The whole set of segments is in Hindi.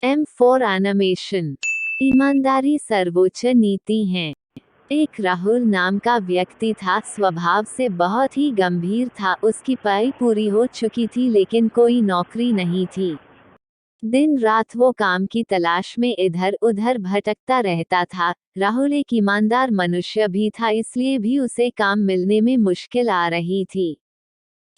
M for animation. ईमानदारी सर्वोच्च नीति है। एक राहुल नाम का व्यक्ति था, स्वभाव से बहुत ही गंभीर था। उसकी पढ़ाई पूरी हो चुकी थी लेकिन कोई नौकरी नहीं थी। दिन रात वो काम की तलाश में इधर उधर भटकता रहता था। राहुल एक ईमानदार मनुष्य भी था, इसलिए भी उसे काम मिलने में मुश्किल आ रही थी।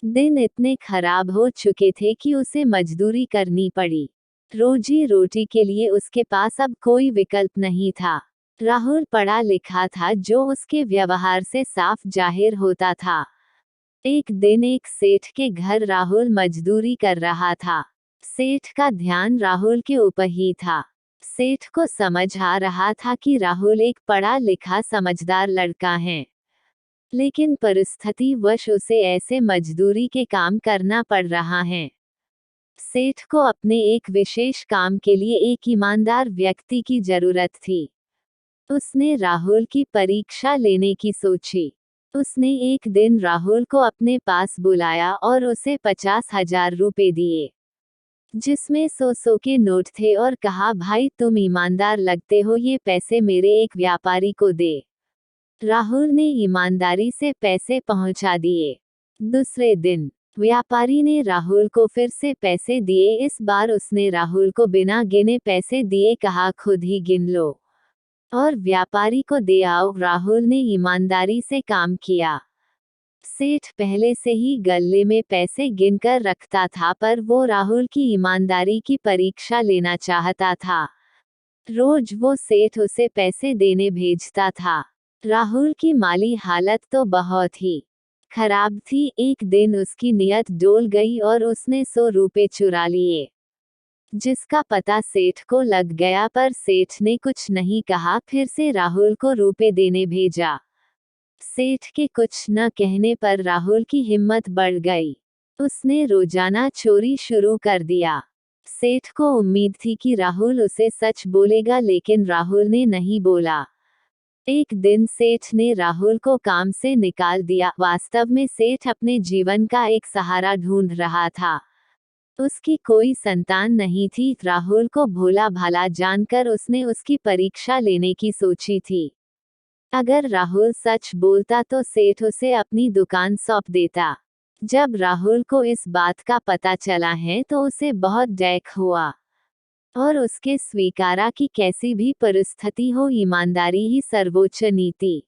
दिन इतने खराब हो चुके थे कि उसे मजदूरी करनी पड़ी। रोजी रोटी के लिए उसके पास अब कोई विकल्प नहीं था। राहुल पढ़ा लिखा था, जो उसके व्यवहार से साफ जाहिर होता था। एक दिन एक सेठ के घर राहुल मजदूरी कर रहा था। सेठ का ध्यान राहुल के ऊपर ही था। सेठ को समझ आ रहा था कि राहुल एक पढ़ा लिखा समझदार लड़का है, लेकिन परिस्थितिवश उसे ऐसे मजदूरी के काम करना पड़ रहा है। सेठ को अपने एक विशेष काम के लिए एक ईमानदार व्यक्ति की जरूरत थी। उसने राहुल की परीक्षा लेने की सोची। उसने एक दिन राहुल को अपने पास बुलाया और उसे 50,000 रुपए दिए, जिसमें 100 के नोट थे, और कहा, भाई तुम ईमानदार लगते हो, ये पैसे मेरे एक व्यापारी को दे। राहुल ने ईमानदारी से पैसे पहुंचा दिए। दूसरे दिन व्यापारी ने राहुल को फिर से पैसे दिए। इस बार उसने राहुल को बिना गिने पैसे दिए, कहा, खुद ही गिन लो और व्यापारी को दे आओ। राहुल ने ईमानदारी से काम किया। सेठ पहले से ही गल्ले में पैसे गिनकर रखता था, पर वो राहुल की ईमानदारी की परीक्षा लेना चाहता था। रोज वो सेठ उसे पैसे देने भेजता था। राहुल की माली हालत तो बहुत ही खराब थी। एक दिन उसकी नीयत डोल गई और उसने 100 रुपए चुरा लिए, जिसका पता सेठ को लग गया, पर सेठ ने कुछ नहीं कहा। फिर से राहुल को रुपए देने भेजा। सेठ के कुछ न कहने पर राहुल की हिम्मत बढ़ गई। उसने रोजाना चोरी शुरू कर दिया। सेठ को उम्मीद थी कि राहुल उसे सच बोलेगा, लेकिन राहुल ने नहीं बोला। एक दिन सेठ ने राहुल को काम से निकाल दिया। वास्तव में सेठ अपने जीवन का एक सहारा ढूंढ रहा था। उसकी कोई संतान नहीं थी। राहुल को भोला भाला जानकर उसने उसकी परीक्षा लेने की सोची थी। अगर राहुल सच बोलता तो सेठ उसे अपनी दुकान सौंप देता। जब राहुल को इस बात का पता चला है तो उसे बहुत डैक हुआ, और उसके स्वीकारा कि कैसी भी परिस्थिति हो, ईमानदारी ही सर्वोच्च नीति।